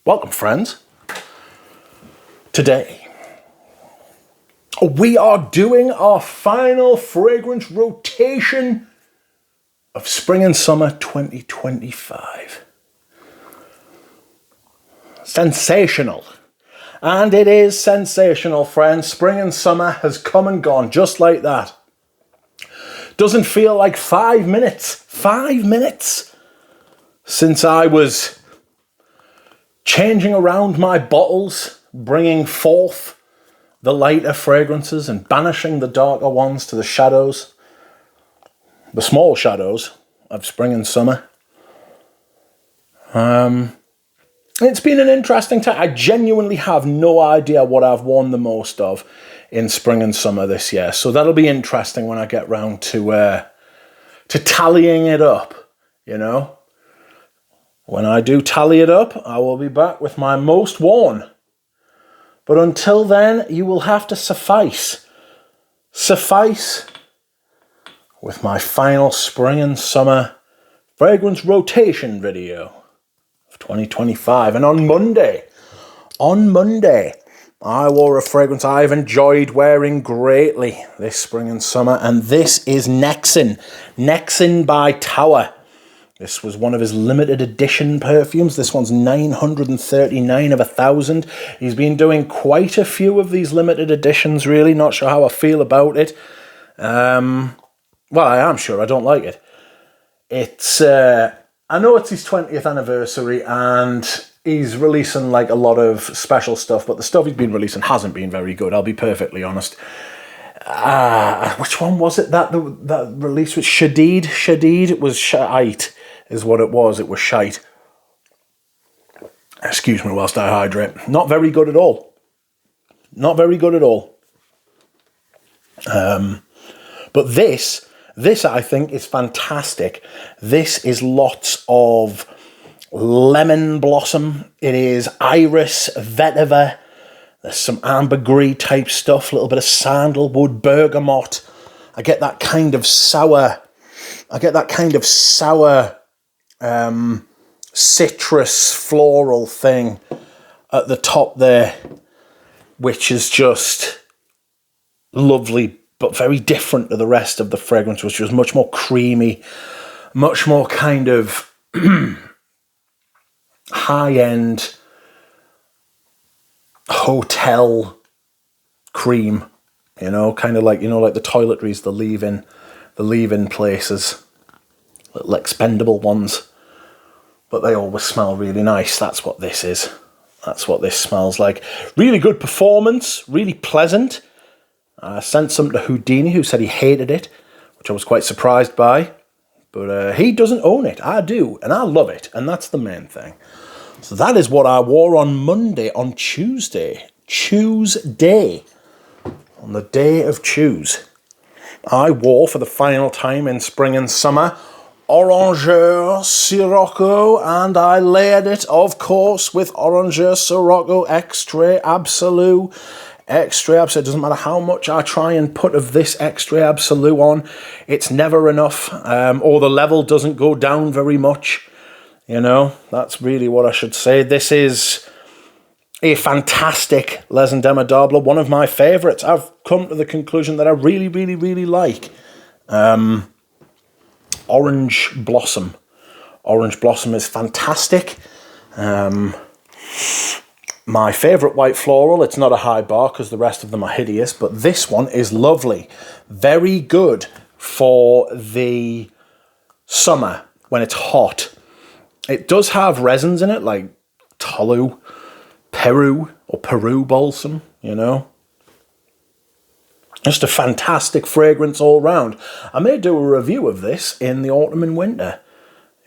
Welcome, friends. Today, we are doing our final fragrance rotation of spring and summer 2025. Sensational. And it is sensational, friends. Spring and summer has come and gone just like that. Doesn't feel like 5 minutes. 5 minutes since I was changing around my bottles, bringing forth the lighter fragrances and banishing the darker ones to the shadows, the small shadows of spring and summer. It's been an interesting time. I genuinely have no idea what I've worn the most of in spring and summer this year. So that'll be interesting when I get round to tallying it up, you know. When I do tally it up, I will be back with my most worn. But until then, you will have to suffice with my final spring and summer fragrance rotation video of 2025. And on Monday, I wore a fragrance I've enjoyed wearing greatly this spring and summer, and this is Nexin. Nexin by Tower. This was one of his limited edition perfumes. This one's 939 of 1,000. He's been doing quite a few of these limited editions, really. Not sure how I feel about it. Well, I am sure. I don't like it. It's, I know it's his 20th anniversary and he's releasing like a lot of special stuff, but the stuff he's been releasing hasn't been very good, I'll be perfectly honest. Which one was it that release was? Shadid? It was shite, is what it was. It was shite. Excuse me whilst I hydrate. Not very good at all. Not very good at all. But this I think is fantastic. This is lots of lemon blossom. It is Irish Vetiver. There's some ambergris type stuff, a little bit of sandalwood, bergamot. I get that kind of sour, citrus floral thing at the top there, which is just lovely, but very different to the rest of the fragrance, which was much more creamy, much more kind of high-end hotel cream, you know, kind of like, you know, like the toiletries, the leave-in places, little expendable ones, but they always smell really nice. That's what this is. That's what this smells like. Really good performance, really pleasant. I sent some to Houdini, who said he hated it, which I was quite surprised by, but he doesn't own it. I do, and I love it, and that's the main thing. So that is what I wore on Monday. On Tuesday, on the day of Choose, I wore for the final time in spring and summer Oranger Sirocco, and I layered it, of course, with Oranger Sirocco Extra Absolute. Extra Absolute. It doesn't matter how much I try and put of this Extra Absolute on, it's never enough, or the level doesn't go down very much. You know, that's really what I should say. This is a fantastic Les Indémodables, one of my favourites. I've come to the conclusion that I really, really, really like. Orange Blossom. Orange Blossom is fantastic. My favourite white floral, it's not a high bar because the rest of them are hideous, but this one is lovely. Very good for the summer when it's hot. It does have resins in it, like Tolu, Peru balsam, you know. Just a fantastic fragrance all round. I may do a review of this in the autumn and winter,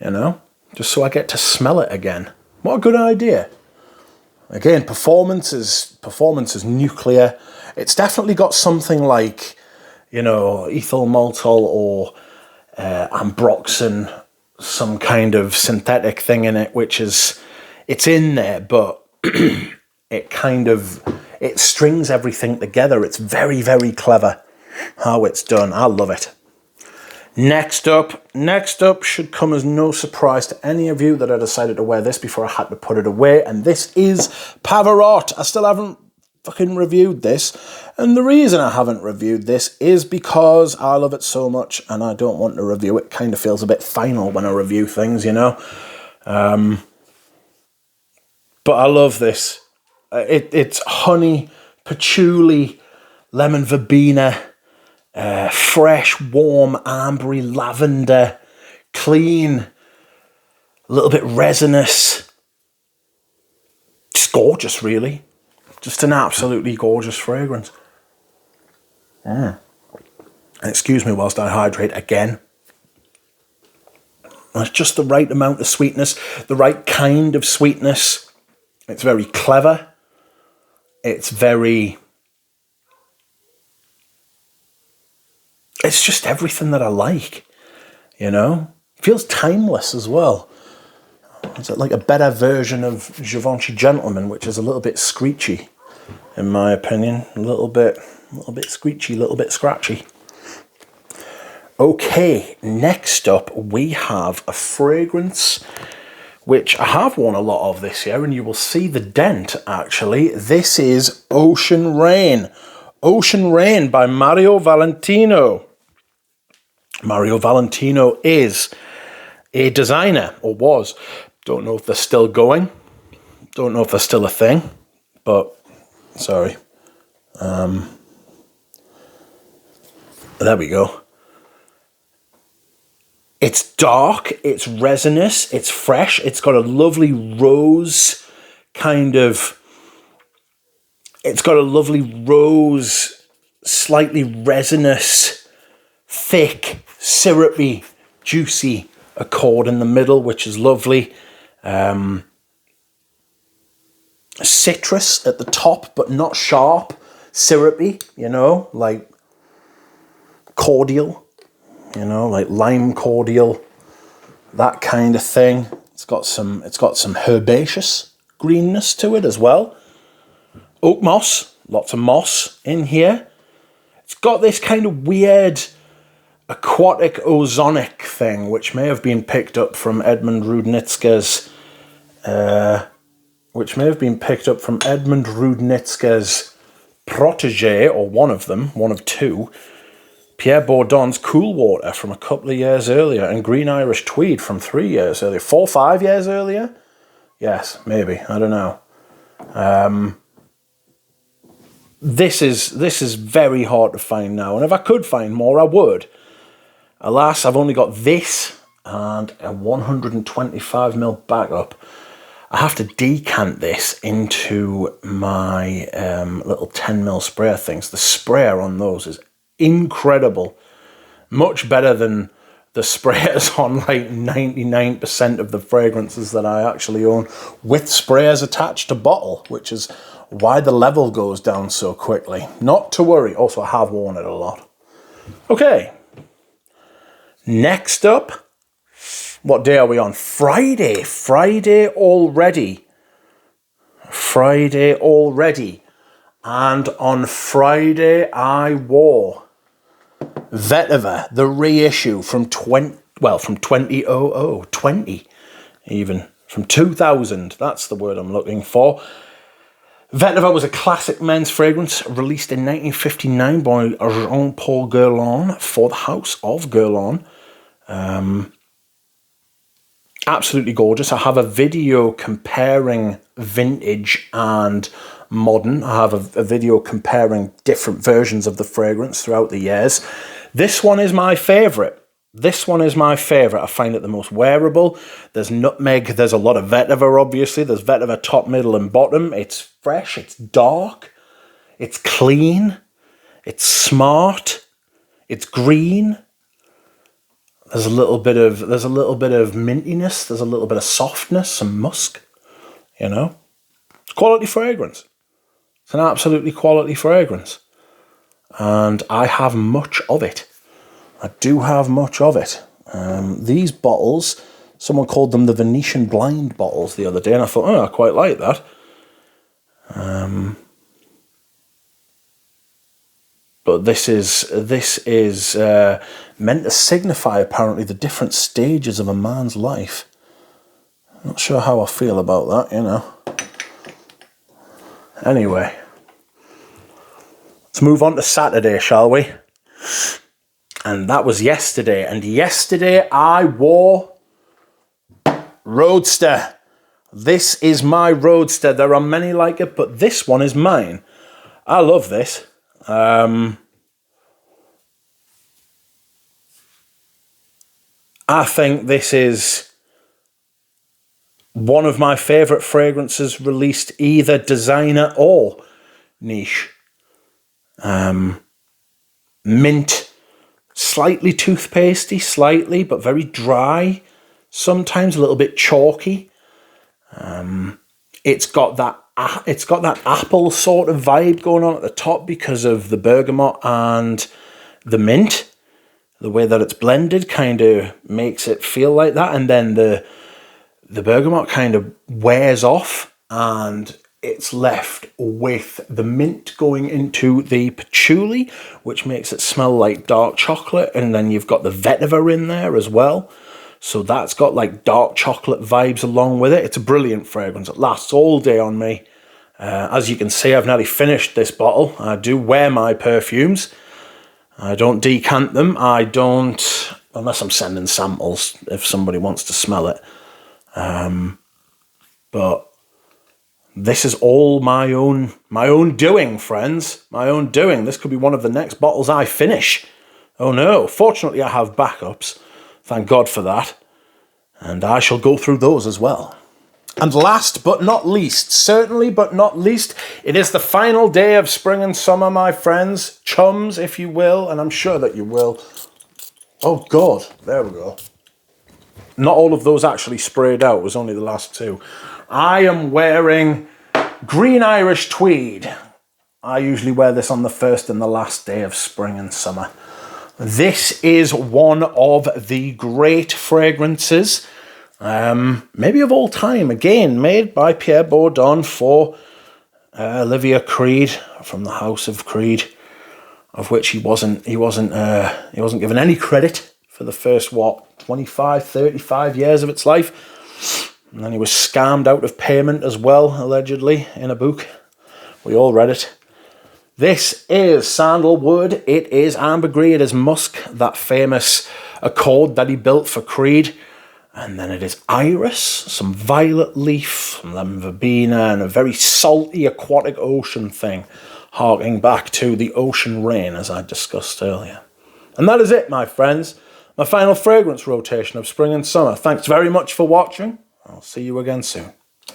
you know, just so I get to smell it again. What a good idea. Again, performance is nuclear. It's definitely got something like, you know, ethyl maltol or ambroxan, some kind of synthetic thing in it, which is, it's in there, but it strings everything together. It's very, very clever how it's done. I love it. Next up should come as no surprise to any of you that I decided to wear this before I had to put it away, and this is Povarata. I still haven't fucking reviewed this, and the reason I haven't reviewed this is because I love it so much and I don't want to review it. Kind of feels a bit final when I review things, you know. But I love this. It's honey, patchouli, lemon verbena, fresh, warm, ambery, lavender, clean, a little bit resinous. Just gorgeous, really. Just an absolutely gorgeous fragrance. And excuse me whilst I hydrate again. It's just the right amount of sweetness, the right kind of sweetness. It's very clever. It's just everything that I like, you know? Feels timeless as well. It's like a better version of Givenchy Gentleman, which is a little bit screechy, in my opinion. A little bit screechy, a little bit scratchy. Okay, next up we have a fragrance which I have worn a lot of this year, and you will see the dent, actually. This is Ocean Rain. Ocean Rain by Mario Valentino. Mario Valentino is a designer, or was. Don't know if they're still going. Don't know if they're still a thing, but sorry. There we go. It's dark, it's resinous, it's fresh, it's got a lovely rose kind of, it's got a lovely rose, slightly resinous, thick, syrupy, juicy accord in the middle, which is lovely. Citrus at the top, but not sharp, syrupy, you know, like cordial. You know, like lime cordial, that kind of thing. It's got some herbaceous greenness to it as well. Oak moss, lots of moss in here. It's got this kind of weird aquatic ozonic thing, which may have been picked up from Edmund Rudnitsky's protege, or one of them, one of two. Pierre Bourdon's Cool Water from a couple of years earlier, and Green Irish Tweed from 3 years earlier. 5 years earlier? Yes, maybe. I don't know. This is very hard to find now, and if I could find more, I would. Alas, I've only got this and a 125ml backup. I have to decant this into my little 10ml sprayer things. The sprayer on those is incredible. Much better than the sprayers on like 99% of the fragrances that I actually own, with sprayers attached to bottle, which is why the level goes down so quickly. Not to worry. Also, I have worn it a lot. Okay. Next up, what day are we on? Friday. Friday already. And on Friday, I wore Vetiver, the reissue from 2000, even, from 2000, that's the word I'm looking for. Vetiver was a classic men's fragrance released in 1959 by Jean-Paul Guerlain for the House of Guerlain. Absolutely gorgeous. I have a video comparing vintage and modern. I have a video comparing different versions of the fragrance throughout the years. This one is my favourite. I find it the most wearable. There's nutmeg. There's a lot of vetiver, obviously. There's vetiver top, middle, and bottom. It's fresh. It's dark. It's clean. It's smart. It's green. There's a little bit of mintiness. There's a little bit of softness, some musk. You know, it's quality fragrance. It's an absolutely quality fragrance. And I have much of it. I do have much of it. These bottles, someone called them the Venetian blind bottles the other day, and I thought, oh, I quite like that. But this is meant to signify, apparently, the different stages of a man's life. Not sure how I feel about that, you know. Anyway, let's move on to Saturday, shall we? And that was yesterday. And yesterday I wore Roadster. This is my Roadster. There are many like it, but this one is mine. I love this. I think this is one of my favourite fragrances released, either designer or niche. Mint, slightly toothpastey, slightly, but very dry. Sometimes a little bit chalky. It's got that apple sort of vibe going on at the top because of the bergamot and the mint. The way that it's blended kind of makes it feel like that, and then the bergamot kind of wears off, and it's left with the mint going into the patchouli, which makes it smell like dark chocolate, and then you've got the vetiver in there as well. So that's got like dark chocolate vibes along with it. It's a brilliant fragrance. It lasts all day on me. As you can see, I've nearly finished this bottle. I do wear my perfumes. I don't decant them. I don't, unless I'm sending samples if somebody wants to smell it. But this is all my own doing, friends. My own doing. This could be one of the next bottles I finish. Oh no. Fortunately, I have backups. Thank God for that. And I shall go through those as well. And last but not least, certainly but not least, it is the final day of spring and summer, my friends. Chums, if you will, and I'm sure that you will. Oh God, there we go. Not all of those actually sprayed out. It was only the last two. I am wearing green Irish Tweed. I usually wear this on the first and the last day of spring and summer. This is one of the great fragrances, maybe of all time. Again, made by Pierre Bourdon for Olivia Creed from the House of Creed, of which he wasn't given any credit for the first 25, 35 years of its life, and then he was scammed out of payment as well, allegedly, in a book. We all read it. This is sandalwood, it is ambergris, it is musk, that famous accord that he built for Creed. And then it is iris, some violet leaf, some lemon verbena, and a very salty aquatic ocean thing, harking back to the ocean rain, as I discussed earlier. And that is it, my friends. My final fragrance rotation of spring and summer. Thanks very much for watching. I'll see you again soon.